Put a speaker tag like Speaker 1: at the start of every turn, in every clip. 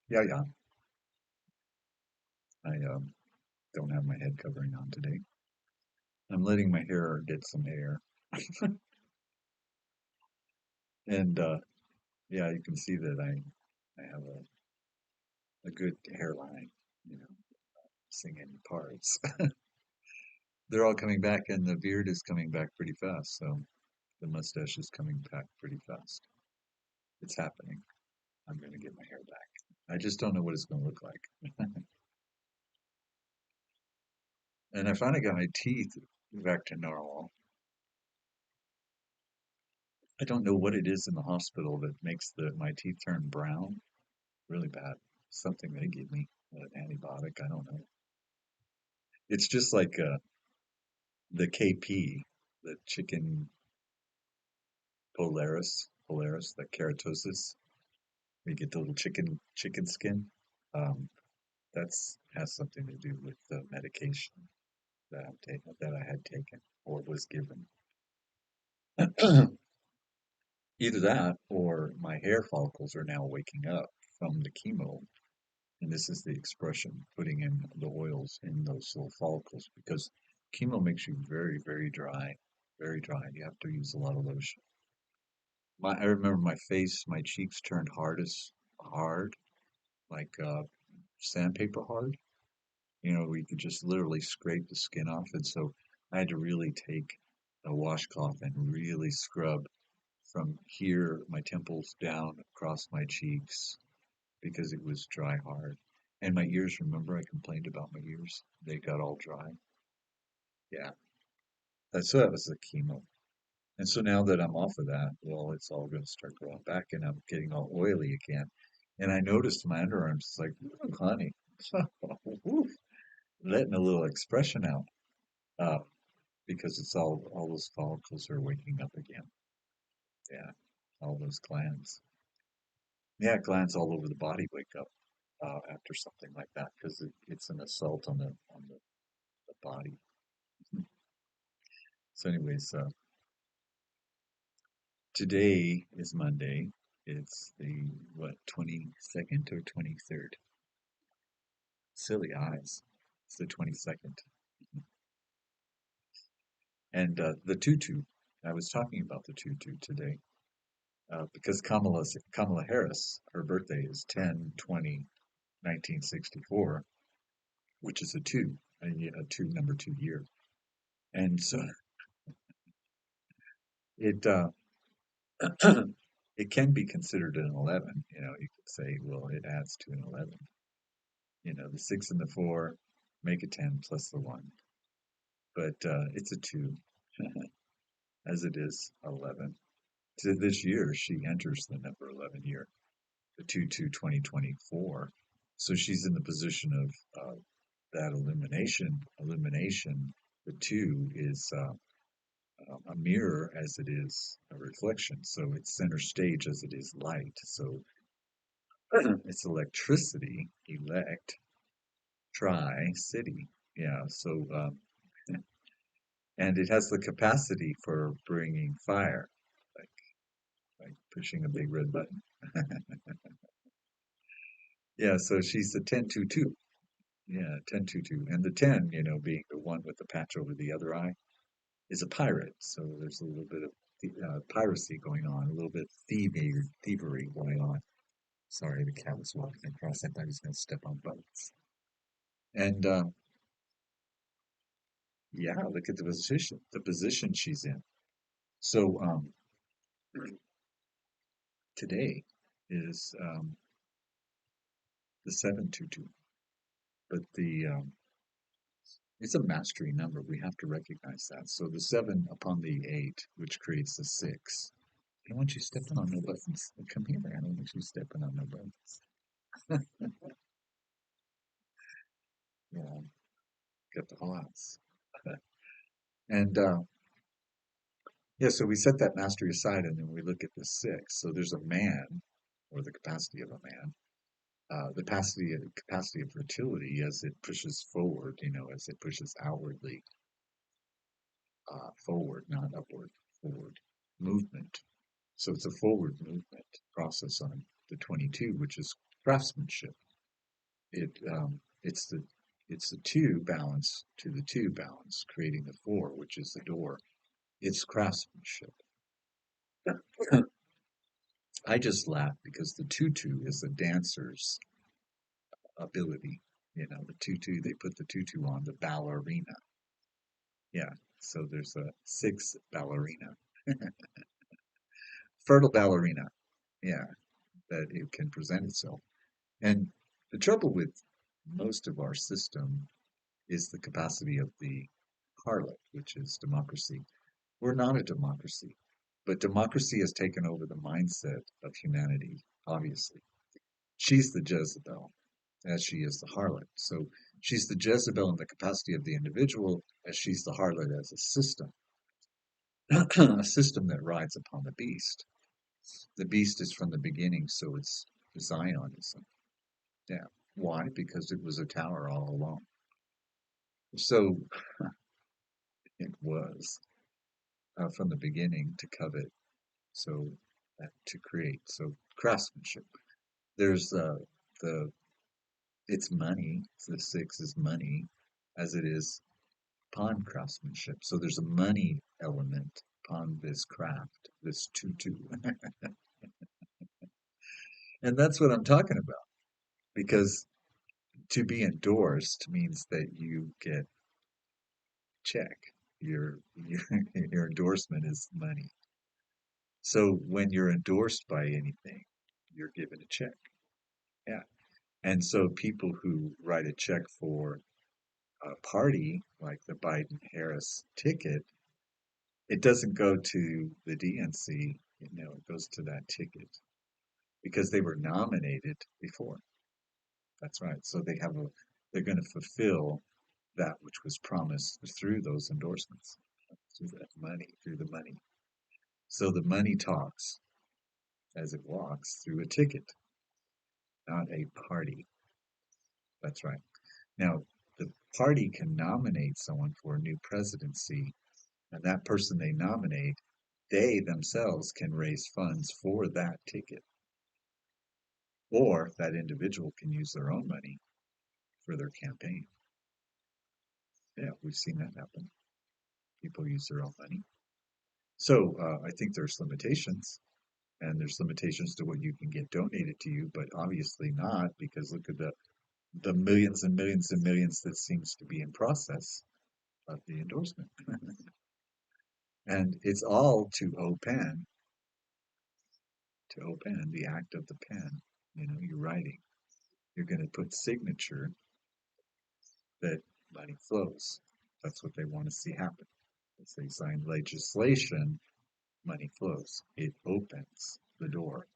Speaker 1: Yeah, yeah. I don't have my head covering on today. I'm letting my hair get some air. And yeah, you can see that I have a good hairline, you know, singing parts. They're all coming back, and the beard is coming back pretty fast. So the mustache is coming back pretty fast. It's happening. I'm going to get my hair back. I just don't know what it's going to look like. And I finally got my teeth back to normal. I don't know what it is in the hospital that makes my teeth turn brown really bad. Something they give me, an antibiotic. I don't know. It's just like the KP, the chicken Polaris, the keratosis. You get the little chicken skin. Um, that's has something to do with the medication that I had taken or was given. Either that or my hair follicles are now waking up from the chemo. And this is the expression, putting in the oils in those little follicles because chemo makes you very, very dry, very dry. You have to use a lot of lotion. I remember my face, my cheeks turned hard, like sandpaper hard. You know, where you could just literally scrape the skin off. And so I had to really take a washcloth and really scrub from here, my temples down across my cheeks because it was dry hard. And my ears, remember I complained about my ears? They got all dry. Yeah. That was the chemo. And so now that I'm off of that, well, it's all going to start growing back and I'm getting all oily again. And I noticed my underarms, it's like, "Ooh, honey, woof," letting a little expression out uh, because it's all those follicles are waking up again. Yeah, all those glands. Yeah, glands all over the body wake up after something like that because it's an assault on the body. So, anyways, today is Monday. It's the what 22nd or 23rd? Silly eyes. It's the 22nd. And the tutu. I was talking about the tutu today because Kamala Harris, her birthday is 10/20/1964, which is a two number two year. And so it it can be considered an 11. You know, you could say, well, it adds to an 11. You know, the six and the four make a 10 plus the one, but it's a two, as it is 11. So this year, she enters the number 11 year, the 2/2/2024. So she's in the position of that illumination. The two is a mirror as it is a reflection. So it's center stage as it is light. So it's electricity, tri city. Yeah. So and it has the capacity for bringing fire, like pushing a big red button. Yeah. So she's the 10/2/2. Yeah, 10/2/2, and the 10, you know, being the one with the patch over the other eye, is a pirate. So there's a little bit of piracy going on, a little bit of thievery going on. Sorry, the cat was walking across. I thought he was going to step on buttons. And yeah, look at the position she's in. So today is the 7/2/2, but the it's a mastery number. We have to recognize that. So the seven upon the eight, which creates the six. I don't want you stepping on no buttons. Come here. I don't want you stepping on no buttons. Yeah, got the hots. And yeah, so we set that mastery aside and then we look at the six. So there's a man, or the capacity of a man, the capacity of fertility as it pushes forward, you know, as it pushes outwardly, forward, not upward, forward movement. So it's a forward movement process on the 22, which is craftsmanship. It's the two balance to the two balance, creating the four, which is the door. It's craftsmanship. I just laugh because the tutu is the dancer's ability. You know, the tutu, they put the tutu on the ballerina. Yeah. So there's a six ballerina, fertile ballerina. Yeah. That it can present itself. And the trouble with most of our system is the capacity of the harlot, which is democracy. We're not a democracy, but democracy has taken over the mindset of humanity, obviously. She's the Jezebel, as she is the harlot. So she's the Jezebel in the capacity of the individual, as she's the harlot as a system, a system that rides upon the beast. The beast is from the beginning, so it's Zionism. Yeah. Why? Because it was a tower all along. So it was from the beginning to covet, so to create. So craftsmanship. There's the it's money. The six is money, as it is pawn craftsmanship. So there's a money element upon this craft, this tutu, and that's what I'm talking about. Because to be endorsed means that you get check. Your your endorsement is money. So when you're endorsed by anything, you're given a check. Yeah. And so people who write a check for a party, like the Biden Harris ticket, it doesn't go to the DNC, it goes to that ticket because they were nominated before. That's right. So they're going to fulfill that which was promised through those endorsements, through that money, through the money. So the money talks as it walks through a ticket, not a party. That's right. Now, the party can nominate someone for a new presidency, and that person they nominate, they themselves can raise funds for that ticket, or that individual can use their own money for their campaign. Yeah, we've seen that happen. People use their own money. So I think there's limitations, and there's limitations to what you can get donated to you, but obviously not because look at the millions and millions and millions that seems to be in process of the endorsement. And it's all to open the act of the pen. You're writing. You're going to put signature that money flows. That's what they want to see happen. As they sign legislation, money flows. It opens the door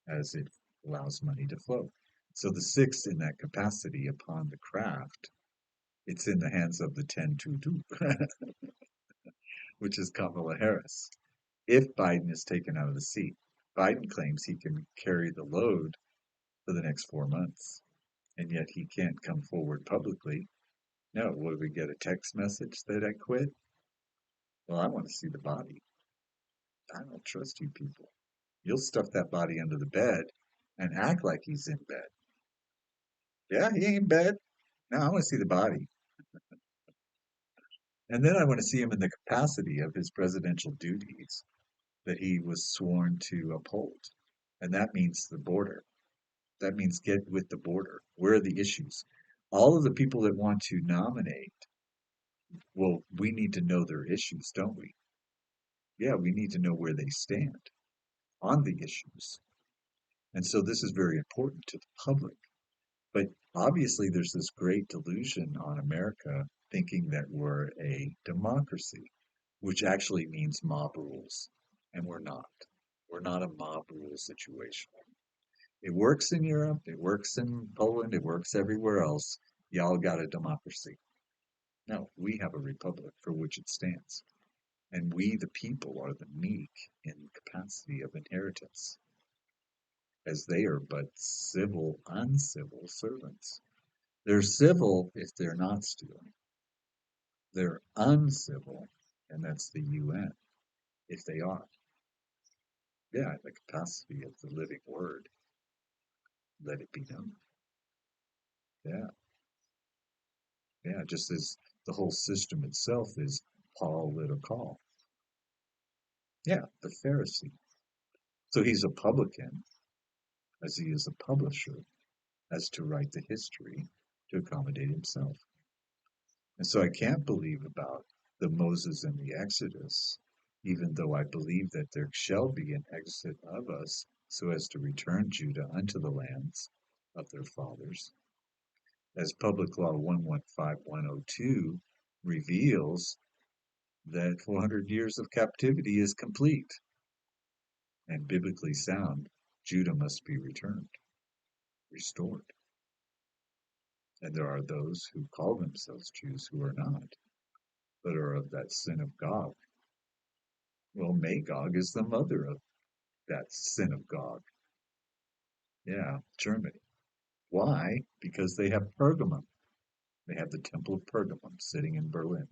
Speaker 1: as it allows money to flow. So the sixth in that capacity upon the craft, it's in the hands of the Aten-Tutu, which is Kamala Harris. If Biden is taken out of the seat, Biden claims he can carry the load for the next 4 months, and yet he can't come forward publicly. No, would we get a text message that I quit? Well, I want to see the body. I don't trust you people. You'll stuff that body under the bed and act like he's in bed. Yeah, he ain't in bed. No, I want to see the body. And then I want to see him in the capacity of his presidential duties that he was sworn to uphold. And that means the border. That means get with the border. Where are the issues? All of the people that want to nominate, well, we need to know their issues, don't we? Yeah, we need to know where they stand on the issues. And so this is very important to the public. But obviously, there's this great delusion on America thinking that we're a democracy, which actually means mob rules. And we're not. We're not a mob rule situation. It works in Europe, it works in Poland, it works everywhere else. Y'all got a democracy. No, we have a republic for which it stands. And we, the people, are the meek in capacity of inheritance, as they are but civil, uncivil servants. They're civil if they're not stealing. They're uncivil, and that's the UN, if they are. Yeah, the capacity of the living word. let it be known. Yeah, yeah, just as the whole system itself is Paul lit a call. Yeah, the Pharisee. So he's a publican as he is a publisher, as to write the history to accommodate himself. And so I can't believe about the Moses and the Exodus, even though I believe that there shall be an exit of us so as to return Judah unto the lands of their fathers. As Public Law 115102 reveals that 400 years of captivity is complete and biblically sound, Judah must be returned, restored. And there are those who call themselves Jews who are not, but are of that sin of Gog. Well, Magog is the mother of that sin of Gog. Yeah, Germany. Why? Because they have Pergamum. They have the Temple of Pergamum sitting in Berlin.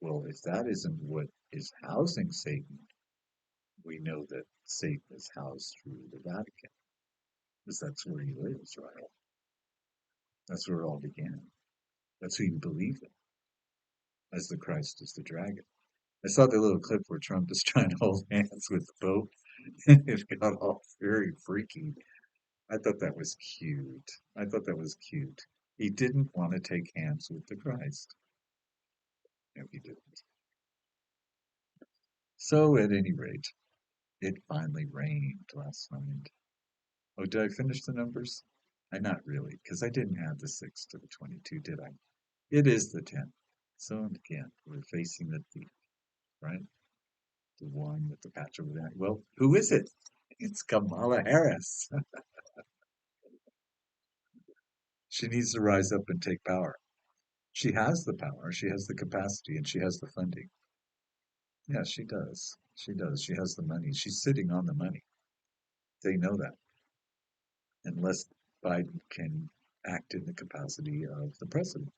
Speaker 1: Well, if that isn't what is housing Satan, we know that Satan is housed through the Vatican, because that's where he lives, right? That's where it all began. That's who you believe in, as the Christ is the dragon. I saw the little clip where Trump is trying to hold hands with the Pope. It got all very freaky. I thought that was cute. I thought that was cute. He didn't want to take hands with the Christ. No, he didn't. So, at any rate, it finally rained last night. Oh, did I finish the numbers? I not really, because I didn't add the 6 to the 22, did I? It is the 10. So, again, we're facing the thief, right? The one with the patch over that. Well, who is it? It's Kamala Harris. She needs to rise up and take power. She has the power, she has the capacity, and she has the funding. Yeah, she does. She does. She has the money. She's sitting on the money. They know that. Unless Biden can act in the capacity of the president,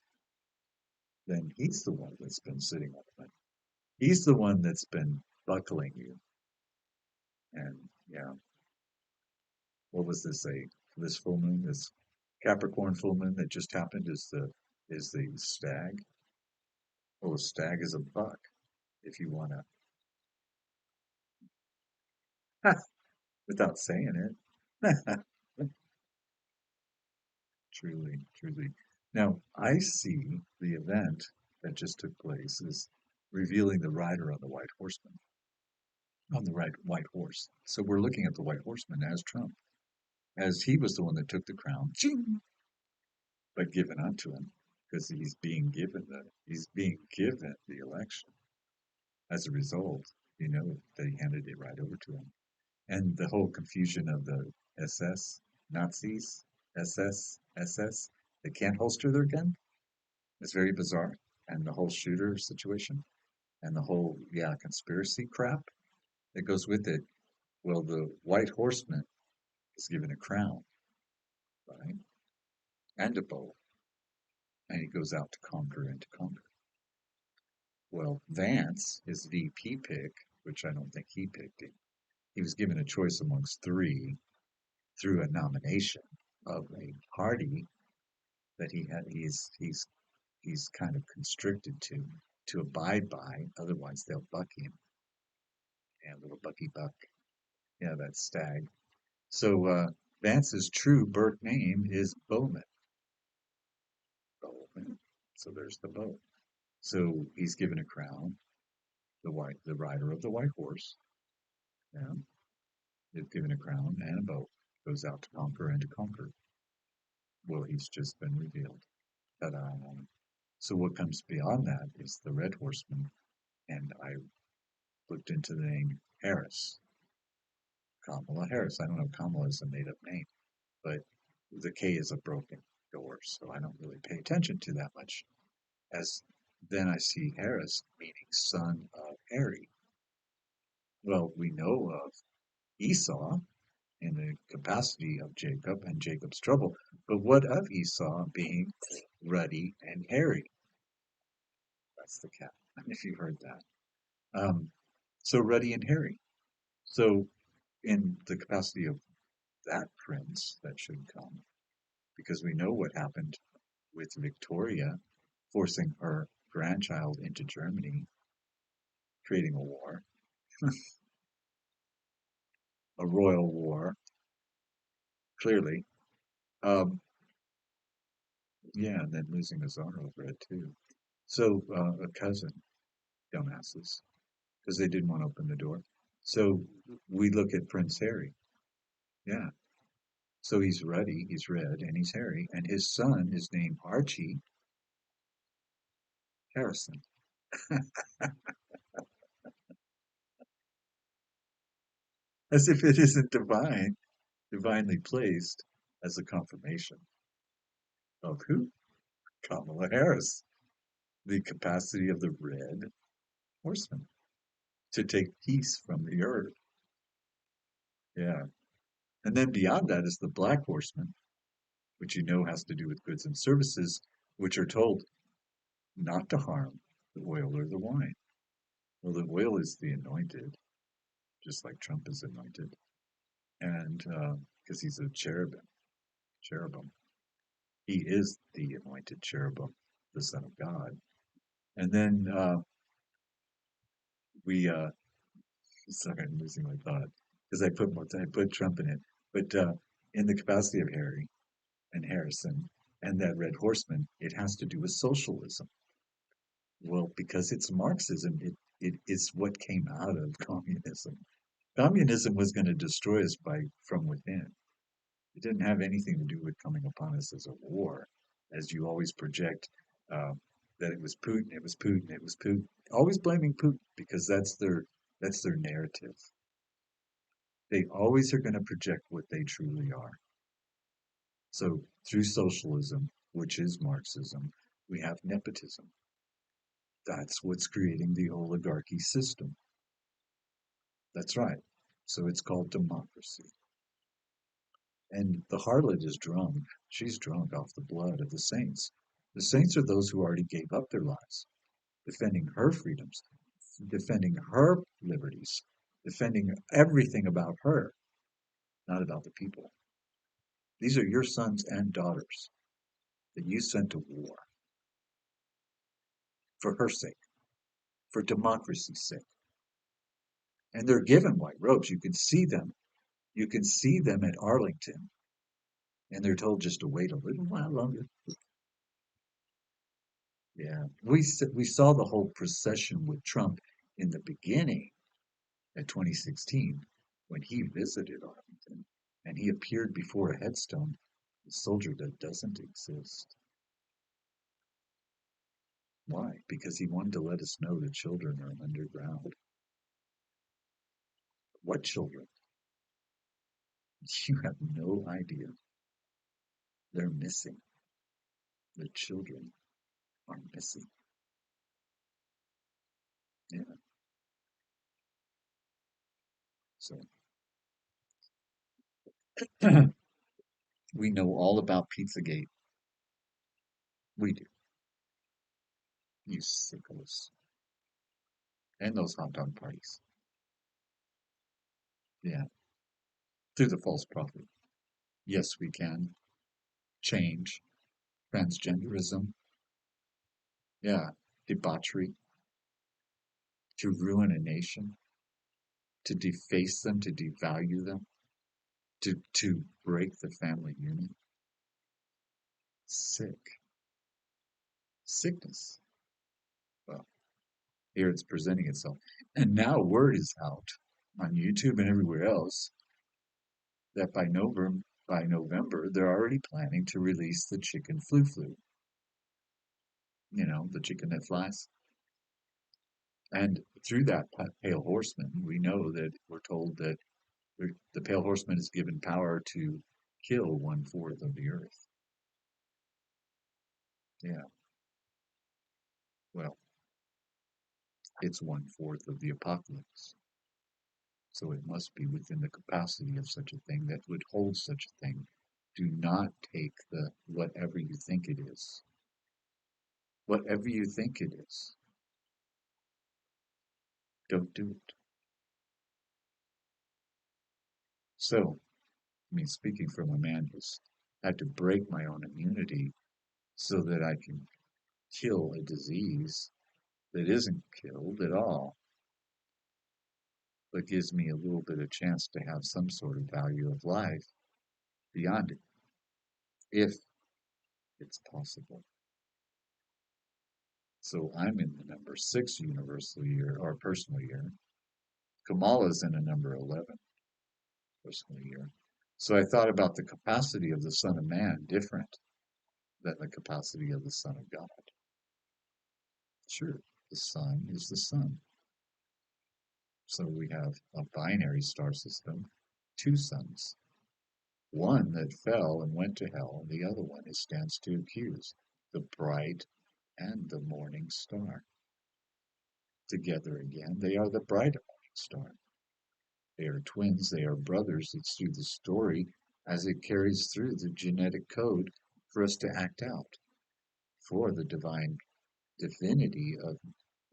Speaker 1: then he's the one that's been sitting on the money. He's the one that's been buckling you. And yeah, what was this this full moon, this Capricorn full moon that just happened is the stag. Oh, a stag is a buck, if you wanna without saying it. Truly, truly. Now, I see the event that just took place is revealing the rider on the white horseman, on the right white horse. So we're looking at the white horseman as Trump, as he was the one that took the crown, ching, but given unto him, because he's being given the election. As a result, they handed it right over to him. And the whole confusion of the SS Nazis, SS, they can't holster their gun. It's very bizarre. And the whole shooter situation and the whole, yeah, conspiracy crap that goes with it. Well, the white horseman is given a crown, right? And a bow. And he goes out to conquer and to conquer. Well, Vance, his VP pick, which I don't think he picked him, he was given a choice amongst three through a nomination of a party that he's kind of constricted to abide by, otherwise they'll buck him. And little Bucky Buck. Yeah, that's Stag. So Vance's true birth name is Bowman. Bowman. So there's the bow. So he's given a crown, the rider of the white horse. Yeah, they've given a crown and a bow. Goes out to conquer and to conquer. Well, he's just been revealed. Ta-da. So what comes beyond that is the red horseman, and I looked into the name Harris, Kamala Harris. I don't know if Kamala is a made-up name, but the K is a broken door, so I don't really pay attention to that much. As then I see Harris, meaning son of Harry. Well, we know of Esau in the capacity of Jacob and Jacob's trouble, but what of Esau being ruddy and hairy? That's the cat, if you've heard that. So ruddy and hairy. So in the capacity of that prince that should come, because we know what happened with Victoria forcing her grandchild into Germany, creating a war, a royal war, clearly. Um, yeah, and then losing his honor over it too. So a cousin, dumbasses, because they didn't want to open the door. So we look at Prince Harry. Yeah. So he's ruddy, he's red, and he's hairy, and his son is named Archie Harrison, as if it isn't divinely placed as a confirmation of who? Kamala Harris, the capacity of the red horseman to take peace from the earth. Yeah. And then beyond that is the black horseman, which you know has to do with goods and services, which are told not to harm the oil or the wine. Well, the oil is the anointed, just like Trump is anointed, and because he's a cherubim, he is the anointed cherubim, the Son of God. And then we, sorry, I'm losing my thought because I put Trump in it, but in the capacity of Harry and Harrison and that red horseman, it has to do with socialism. Well, because it's Marxism, it is what came out of communism. Communism was going to destroy us by from within. It didn't have anything to do with coming upon us as a war, as you always project uh, that it was Putin, it was Putin, it was Putin. Always blaming Putin because that's their narrative. They always are going to project what they truly are. So through socialism, which is Marxism, we have nepotism. That's what's creating the oligarchy system. That's right. So it's called democracy. And the harlot is drunk. She's drunk off the blood of the saints. The saints are those who already gave up their lives, defending her freedoms, defending her liberties, defending everything about her, not about the people. These are your sons and daughters that you sent to war for her sake, for democracy's sake. And they're given white robes. You can see them. You can see them at Arlington, and they're told just to wait a little while longer. Yeah, we saw the whole procession with Trump in the beginning at 2016 when he visited Arlington and he appeared before a headstone, a soldier that doesn't exist. Why? Because he wanted to let us know the children are underground. What children? You have no idea. They're missing. The children are missing. Yeah. So we know all about Pizzagate. We do. You sickos. And those hot dog parties. Yeah. Through the false prophet. Yes, we can change transgenderism. Yeah. Debauchery to ruin a nation, to deface them, to devalue them, to break the family unit. Sick. Sickness. Well, here it's presenting itself. And now word is out on YouTube and everywhere else that by November they're already planning to release the chicken flu. You know, the chicken that flies. And through that pale horseman, we know that we're told that the pale horseman is given power to kill 1/4 of the earth. Yeah, well, it's 1/4 of the apocalypse. So it must be within the capacity of such a thing that would hold such a thing. Do not take the whatever you think it is. Whatever you think it is, don't do it. So I mean, speaking from a man who's had to break my own immunity so that I can kill a disease that isn't killed at all, but gives me a little bit of chance to have some sort of value of life beyond it, if it's possible. So I'm in the number 6 universal year or personal year. Kamala's in a number 11 personal year. So I thought about the capacity of the Son of Man different than the capacity of the Son of God. Sure, the sun is the sun. So we have a binary star system, two suns. One that fell and went to hell, and the other one is stands to accuse, the bright and the morning star. Together again, they are the bright morning star. They are twins, they are brothers. It's through the story as it carries through the genetic code for us to act out for the divine divinity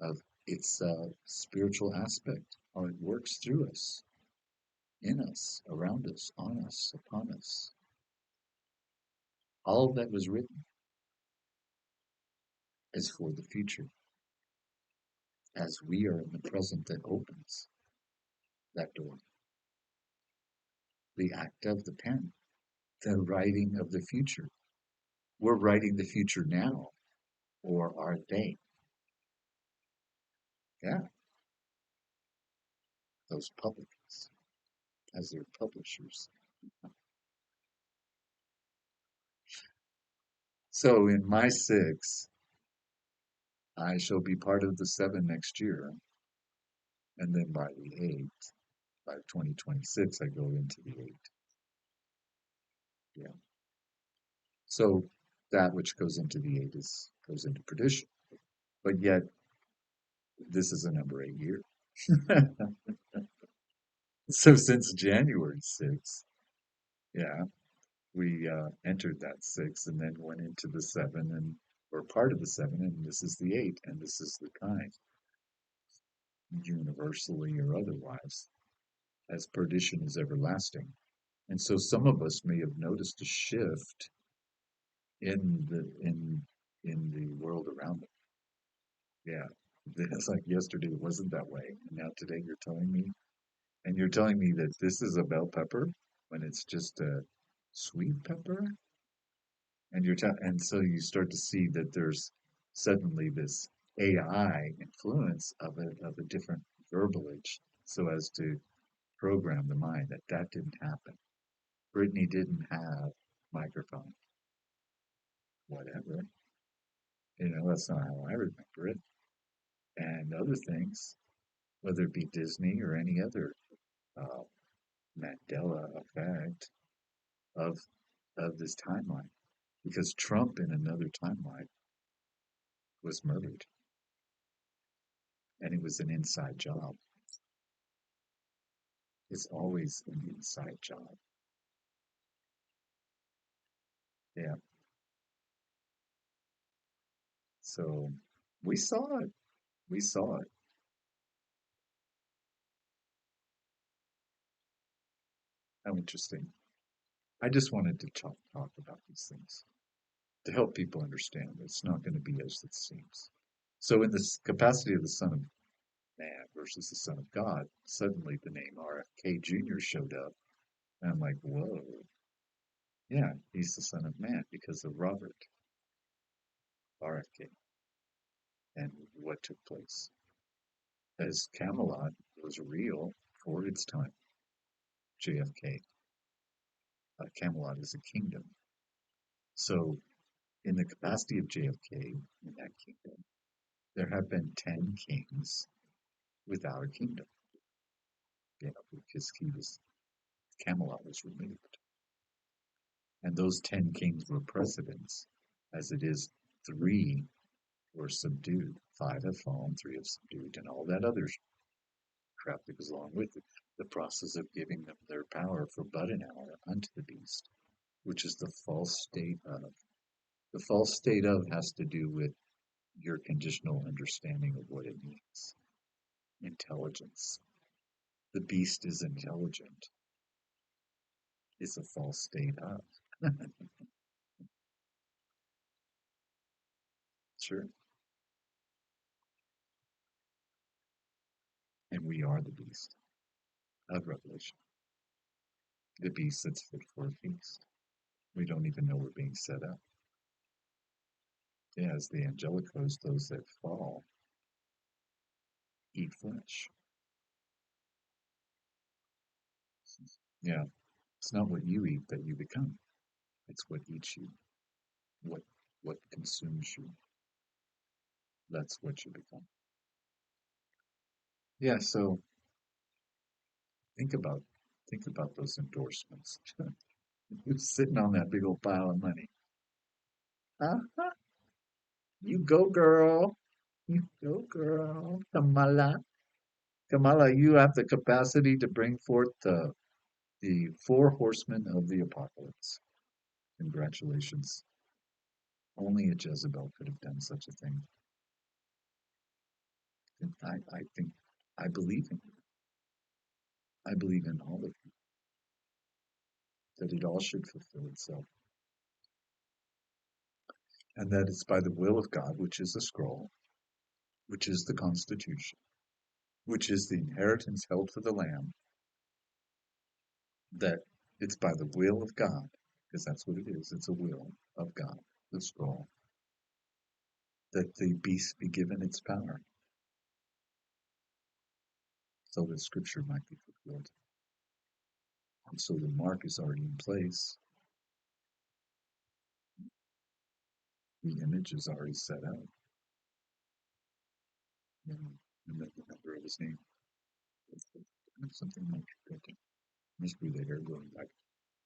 Speaker 1: of its spiritual aspect, how it works through us, in us, around us, on us, upon us. All that was written is for the future, as we are in the present that opens that door. The act of the pen, the writing of the future. We're writing the future now, or are they? Yeah, those publicans, as their publishers. So in my 6, I shall be part of the 7 next year, and then by the 8, by 2026, I go into the 8. Yeah. So that which goes into the 8 goes into perdition. But yet, this is a number 8 year. So since January 6th, yeah, we entered that 6 and then went into the 7 and we're part of the 7 and this is the 8 and this is the kind, universally or otherwise, as perdition is everlasting. And so some of us may have noticed a shift in the world around them. Yeah. It's like yesterday it wasn't that way. And now today you're telling me that this is a bell pepper when it's just a sweet pepper? And so you start to see that there's suddenly this AI influence of a different verbalage so as to program the mind that that didn't happen. Brittany didn't have microphone, whatever. That's not how I remember it. And other things, whether it be Disney or any other uh, Mandela effect of of this timeline, because Trump in another timeline was murdered, and it was an inside job. It's always an inside job. Yeah. So we saw it. We saw it. How interesting. I just wanted to talk about these things to help people understand it's not going to be as it seems. So, in this capacity of the Son of Man versus the Son of God, suddenly the name RFK Jr. showed up. And I'm like, whoa, yeah, he's the Son of Man because of Robert RFK and what took place. As Camelot was real for its time, JFK, Camelot is a kingdom. So, in the capacity of JFK in that kingdom, there have been 10 kings without a kingdom, because Camelot was removed. And those 10 kings were presidents, as it is 3 were subdued. 5 have fallen, 3 have subdued, and all that other crap that goes along with it. The process of giving them their power for but an hour unto the beast, which is the false state of. The false state of has to do with your conditional understanding of what it means. Intelligence. The beast is intelligent. It's a false state of. Sure. And we are the beast of Revelation, the beast that's fit for a feast. We don't even know we're being set up. Yeah, as the angelic host, those that fall eat flesh. Yeah, it's not what you eat that you become. It's what eats you, what what consumes you. That's what you become. Yeah, so think about think about those endorsements. Who's sitting on that big old pile of money? Uh-huh. You go, girl. You go, girl. Kamala. Kamala, you have the capacity to bring forth the four horsemen of the apocalypse. Congratulations. Only a Jezebel could have done such a thing. And I think I believe in you. I believe in all of you, that it all should fulfill itself. And that it's by the will of God, which is the scroll, which is the Constitution, which is the inheritance held for the Lamb, that it's by the will of God, because that's what it is. It's a will of God, the scroll, that the beast be given its power, so that Scripture might be fulfilled. And so the mark is already in place. The image is already set out, you know, and the number of his name. Something like that. Must be the hair growing back.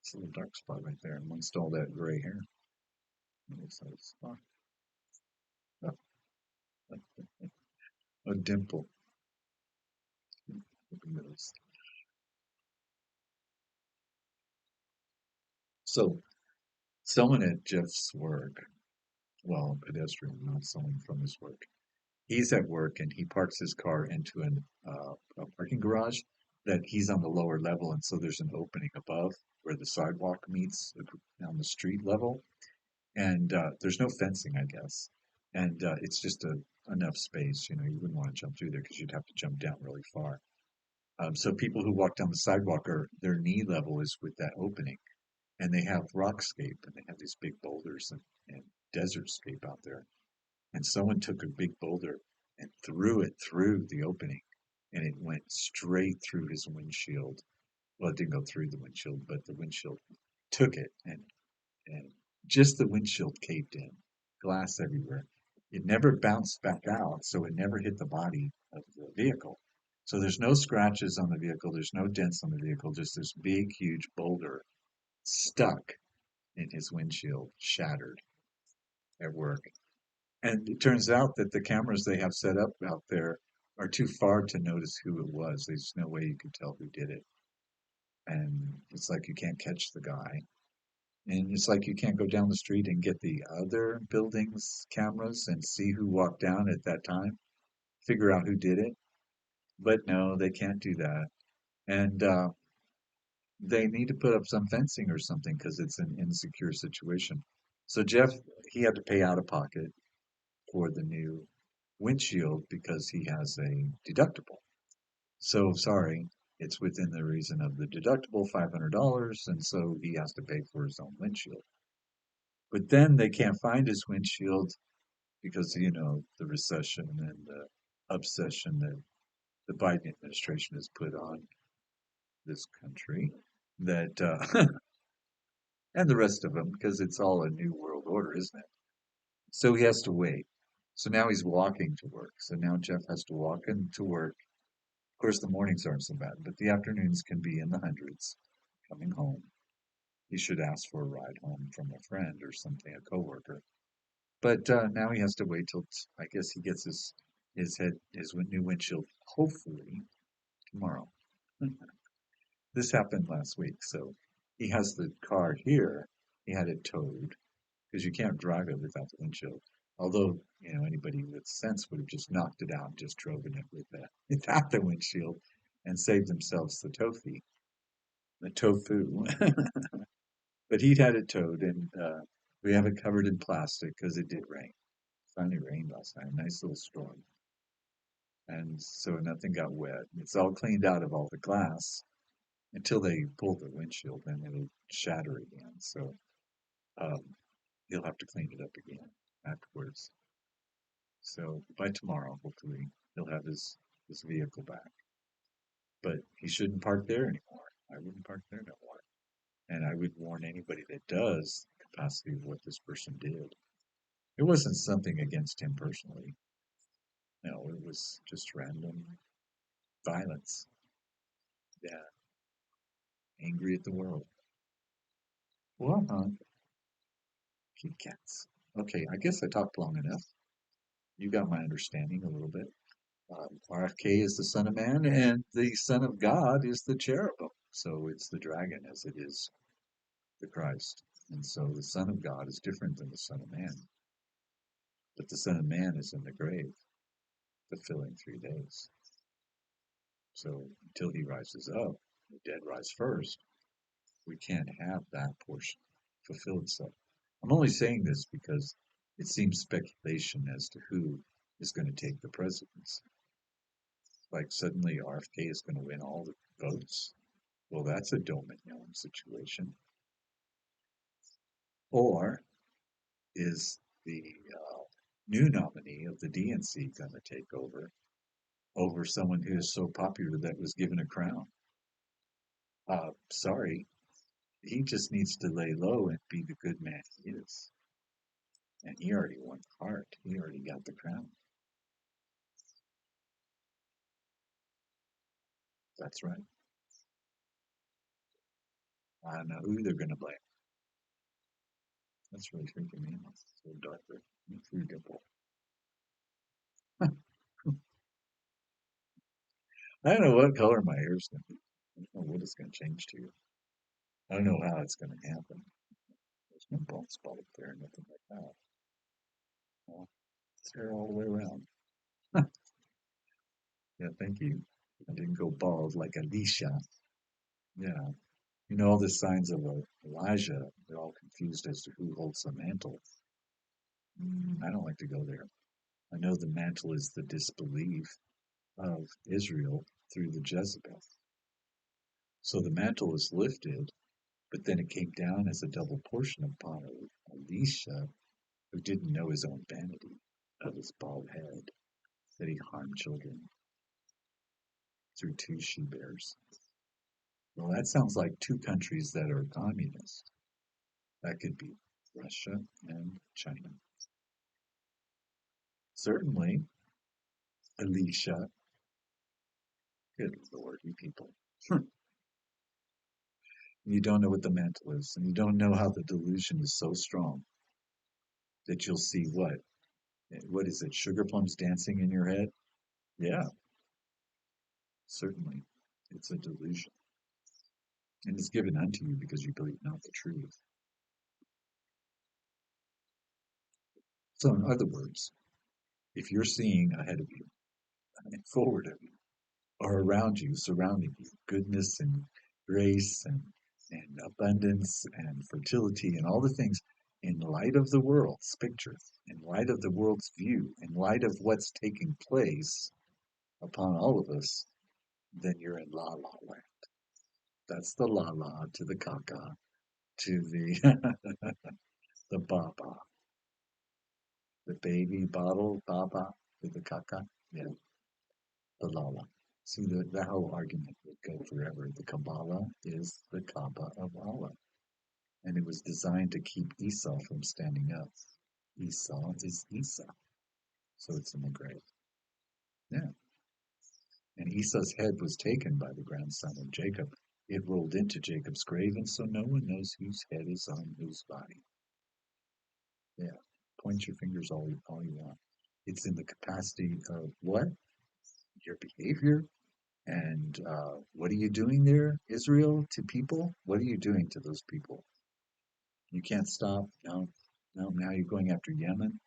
Speaker 1: It's a little dark spot right there amongst all that gray hair. It's a spot. A dimple. So someone at Jeff's work, well, a pedestrian, not someone from his work. He's at work and he parks his car into a parking garage that he's on the lower level, and so there's an opening above where the sidewalk meets on the street level, and there's no fencing, I guess, and it's just enough space. You know, you wouldn't want to jump through there because you'd have to jump down really far. So people who walk down the sidewalk are their knee level is with that opening, and they have rockscape and they have these big boulders and desertscape out there. And someone took a big boulder and threw it through the opening, and it went straight through his windshield. Well, it didn't go through the windshield, but the windshield took it, and just the windshield caved in, glass everywhere. It never bounced back out, so it never hit the body of the vehicle. So there's no scratches on the vehicle, there's no dents on the vehicle, just this big, huge boulder stuck in his windshield, shattered at work. And it turns out that the cameras they have set up out there are too far to notice who it was. There's no way you could tell who did it. And it's like you can't catch the guy. And it's like you can't go down the street and get the other building's cameras and see who walked down at that time, figure out who did it. But no, they can't do that. And they need to put up some fencing or something because it's an insecure situation. So Jeff, he had to pay out of pocket for the new windshield because he has a deductible. So sorry, it's within the reason of the deductible, $500, and so he has to pay for his own windshield. But then they can't find his windshield because, you know, the recession and the obsession that the Biden administration has put on this country that and the rest of them because it's all a new world order, isn't it? So he has to wait. So now he's walking to work. So now Jeff has to walk into work. Of course, the mornings aren't so bad, but the afternoons can be in the hundreds coming home. He should ask for a ride home from a friend or something, a coworker. But now he has to wait till I guess he gets his new windshield hopefully tomorrow. This happened last week, so he has the car here. He had it towed because you can't drive it without the windshield. Although, you know, anybody with sense would have just knocked it out and just driven it with that without the windshield and saved themselves the tow fee. the tofu. But he'd had it towed, and we have it covered in plastic because it did rain. Finally rained last night, a nice little storm, and so nothing got wet. It's all cleaned out of all the glass until they pull the windshield, and it'll shatter again. So um, he'll have to clean it up again afterwards. So by tomorrow, hopefully, he'll have his vehicle back. But he shouldn't park there anymore. I wouldn't park there no more. And I would warn anybody that does the capacity of what this person did. It wasn't something against him personally. No, it was just random violence. Yeah, angry at the world. Well, kitty cats. Okay, I guess I talked long enough. You got my understanding a little bit. RFK is the Son of Man, and the Son of God is the cherubim. So it's the dragon as it is the Christ. And so the Son of God is different than the Son of Man. But the Son of Man is in the grave, fulfilling 3 days. So until he rises up, the dead rise first, we can't have that portion fulfill itself. I'm only saying this because it seems speculation as to who is going to take the presidency. Like suddenly RFK is going to win all the votes. Well, that's a Dominion situation. Or is the new nominee of the DNC going to take over someone who is so popular that was given a crown? Sorry, he just needs to lay low and be the good man he is. And he already won the heart. He already got the crown. That's right. I don't know who they're going to blame. That's really freaking me out. It's so darker. It's readable. I don't know what color my hair's going to be. I don't know what it's going to change to. I don't know how it's going to happen. There's no bald spot up there, nothing like that. Well, it's hair all the way around. Yeah, thank you. I didn't go bald like Alicia. Yeah. You know, all the signs of Elijah, they're all confused as to who holds the mantle. I don't like to go there. I know the mantle is the disbelief of Israel through the Jezebel. So the mantle is lifted, but then it came down as a double portion upon Elisha, who didn't know his own vanity of his bald head, that he harmed children through 2 she-bears. Well, that sounds like 2 countries that are communist. That could be Russia and China. Certainly, Alicia. Good Lord, you people. You don't know what the mantle is, and you don't know how the delusion is so strong that you'll see what? What is it? Sugar plums dancing in your head? Yeah, certainly. It's a delusion. And it's given unto you because you believe not the truth. So, in other words, if you're seeing ahead of you and forward of you, or around you, surrounding you, goodness and grace and abundance and fertility and all the things in light of the world's picture, in light of the world's view, in light of what's taking place upon all of us, then you're in la la land. That's the la la to the caca to the the baba, the baby bottle baba to the caca. Yeah, the la la. See, the whole argument would go forever. The Kabbalah is the Kaaba of Allah, and it was designed to keep Esau from standing up. Esau is Esau, so it's in the grave. Yeah, and Esau's head was taken by the grandson of Jacob. It rolled into Jacob's grave, and so no one knows whose head is on whose body. Yeah, point your fingers all you want. It's in the capacity of what? Your behavior. And what are you doing there, Israel, to people? What are you doing to those people? You can't stop. No, no. Now you're going after Yemen.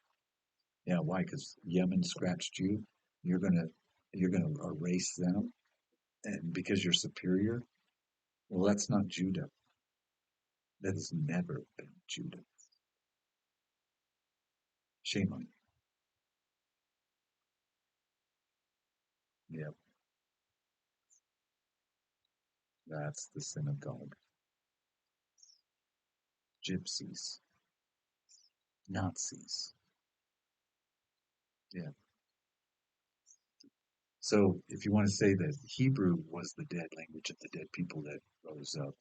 Speaker 1: Yeah, why? Because Yemen scratched you. You're gonna you're gonna erase them, and because you're superior. Well, that's not Judah. That has never been Judah. Shame on you. Yep, that's the synagogue. Gypsies, Nazis. Yeah. So if you want to say that Hebrew was the dead language of the dead people that rose up,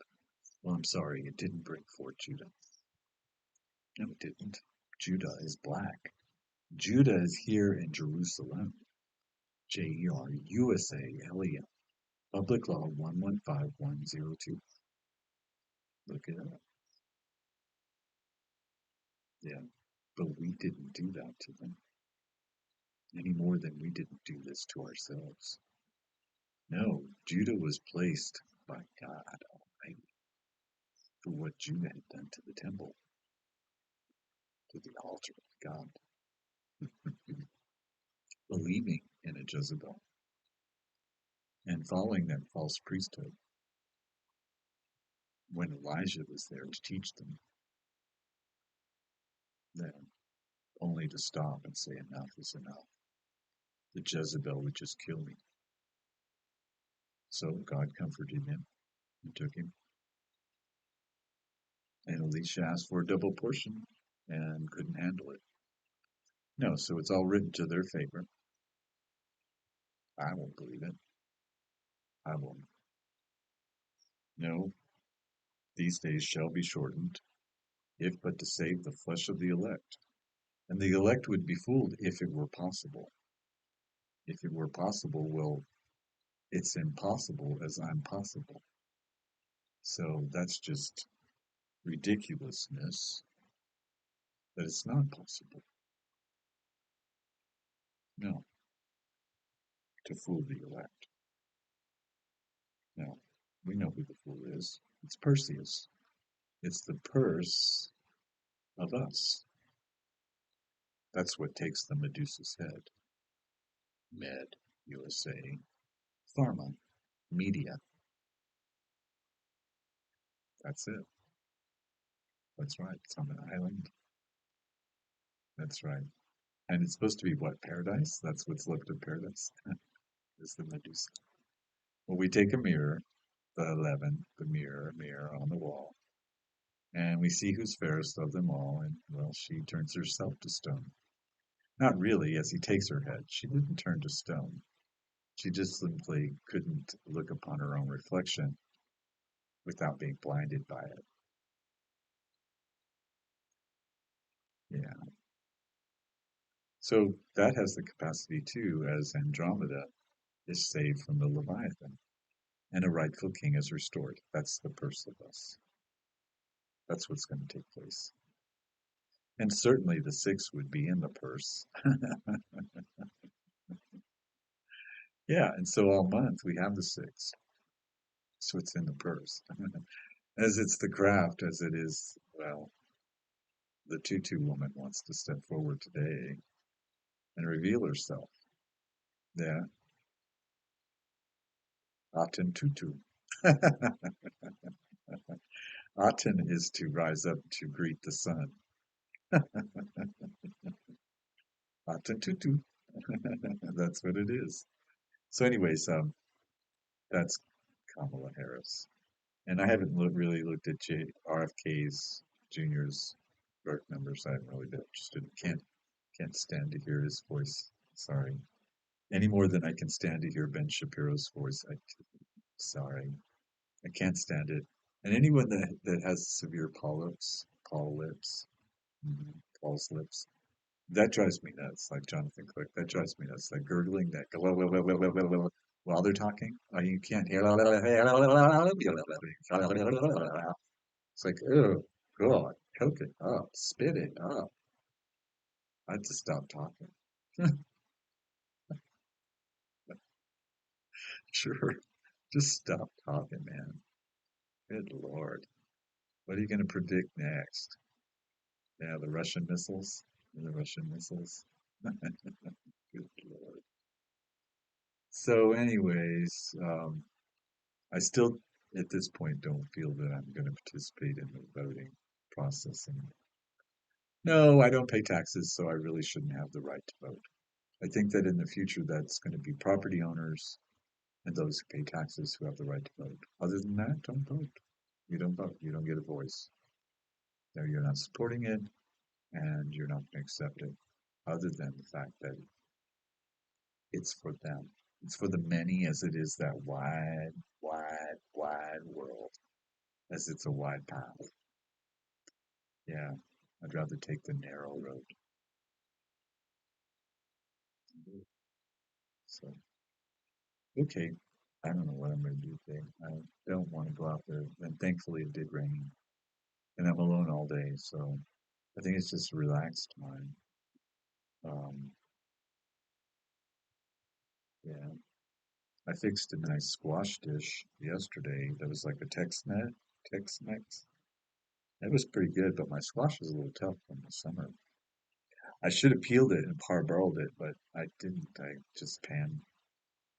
Speaker 1: well, I'm sorry, it didn't bring forth Judah. No, it didn't. Judah is black. Judah is here in Jerusalem. Jerusalem. Public Law 115102. Look it up. Yeah. But we didn't do that to them any more than we didn't do this to ourselves. No, Judah was placed by God Almighty for what Judah had done to the temple, to the altar of God, believing in a Jezebel and following that false priesthood when Elijah was there to teach them, then only to stop and say enough is enough. The Jezebel would just kill me. So God comforted him and took him. And Elisha asked for a double portion and couldn't handle it. No, so it's all written to their favor. I won't believe it. I won't. No, these days shall be shortened, if but to save the flesh of the elect. And the elect would be fooled if it were possible. If it were possible, well, it's impossible as I'm possible. So that's just ridiculousness that it's not possible. No, to fool the elect. No, we know who the fool is. It's Perseus. It's the purse of us. That's what takes the Medusa's head. Med, USA, Pharma, Media. That's it. That's right. It's on an island. That's right. And it's supposed to be what? Paradise? That's what's left of paradise? Is the Medusa. Well, we take a mirror, the 11, the mirror on the wall, and we see who's fairest of them all, and, well, she turns herself to stone. Not really, as he takes her head. She didn't turn to stone. She just simply couldn't look upon her own reflection without being blinded by it. Yeah. So that has the capacity too, as Andromeda is saved from the Leviathan, and a rightful king is restored. That's the purse of us. That's what's going to take place. And certainly the six would be in the purse. Yeah, and so all month we have the six. So it's in the purse. As it's the craft, as it is, well, the Tutu woman wants to step forward today and reveal herself. Yeah, Aten-Tutu. Aten is to rise up to greet the sun. Aten-Tutu. That's what it is. So, anyways, that's Kamala Harris. And I haven't really looked at RFK's Junior's birth numbers. I haven't really been interested. Can't stand to hear his voice. Sorry. Any more than I can stand to hear Ben Shapiro's voice. Sorry. I can't stand it. And anyone that has severe polyps, mhm, Paul's lips, that drives me nuts. Like Jonathan Cook, that drives me nuts. That gurgling, that while they're talking, you can't hear. It's like, oh God, cook it up, spit it up. I had to stop talking. Sure, just stop talking, man. Good Lord, what are you going to predict next? Yeah, the Russian missiles. The Russian missiles. Good Lord. So, anyways, I still at this point don't feel that I'm going to participate in the voting process anymore. No, I don't pay taxes, so I really shouldn't have the right to vote. I think that in the future that's going to be property owners and those who pay taxes who have the right to vote. Other than that, don't vote. You don't vote. You don't get a voice. No, you're not supporting it, and you're not going to accept it. Other than the fact that it's for them. It's for the many, as it is that wide, wide, wide world, as it's a wide path. Yeah, I'd rather take the narrow road. So, okay, I don't know what I'm going to do today. I don't want to go out there, and thankfully it did rain, and I'm alone all day, so I think it's just a relaxed time. Um, yeah, I fixed a nice squash dish yesterday that was like a Tex-Mex. It was pretty good, but my squash is a little tough from the summer. I should have peeled it and parboiled it, but I didn't. I just pan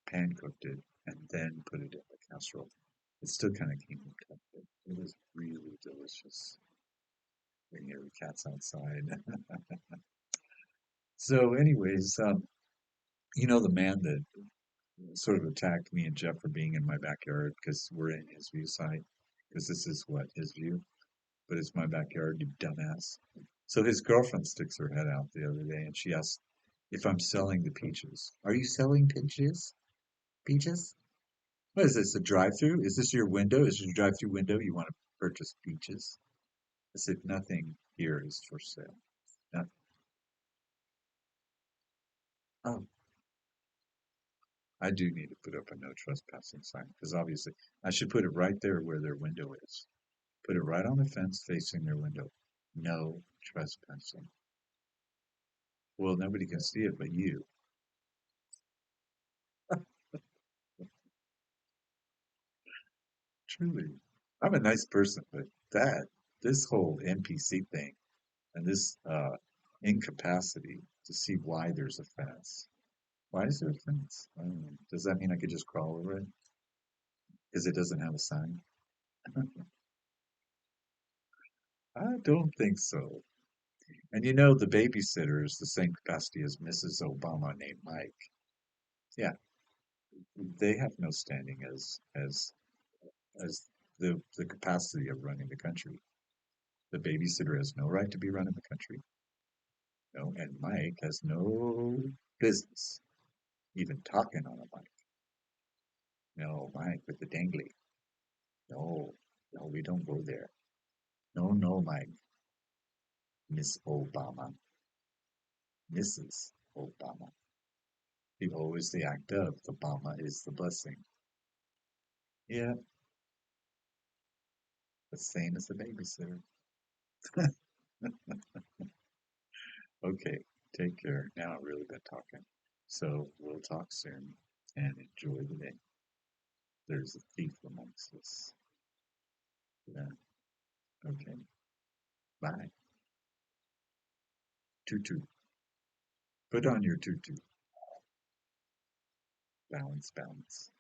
Speaker 1: cooked it and then put it in the casserole. It still kind of came out tough, but it was really delicious. We hear the cats outside. So, anyways, the man that sort of attacked me and Jeff for being in my backyard because we're in his view side, because this is what his view, but it's my backyard, you dumbass. So his girlfriend sticks her head out the other day and she asked if I'm selling the peaches. Are you selling peaches? Peaches? What is this, a drive-through? Is this your window? Is this your drive-through window? You want to purchase peaches? I said, nothing here is for sale. Nothing. Oh, I do need to put up a no trespassing sign because obviously I should put it right there where their window is. Put it right on the fence facing their window. No trespassing. Well, nobody can see it but you. Truly. I'm a nice person, but this whole NPC thing and this incapacity to see why there's a fence. Why is there a fence? I don't know. Does that mean I could just crawl over it? Because it doesn't have a sign? I don't think so. And the babysitter is the same capacity as Mrs. Obama named Mike. Yeah, they have no standing as the capacity of running the country. The babysitter has no right to be running the country. No, and Mike has no business even talking on a mic. No, Mike with the dangly. No, no, we don't go there. No, no, Mike. Miss Obama. Mrs. Obama. The O is the act of. The Obama is the blessing. Yeah, the same as the babysitter. Okay, take care. Now I've really been talking. So we'll talk soon and enjoy the day. There's a thief amongst us. Yeah, okay. Bye. Tutu. Put on your tutu. Balance, balance.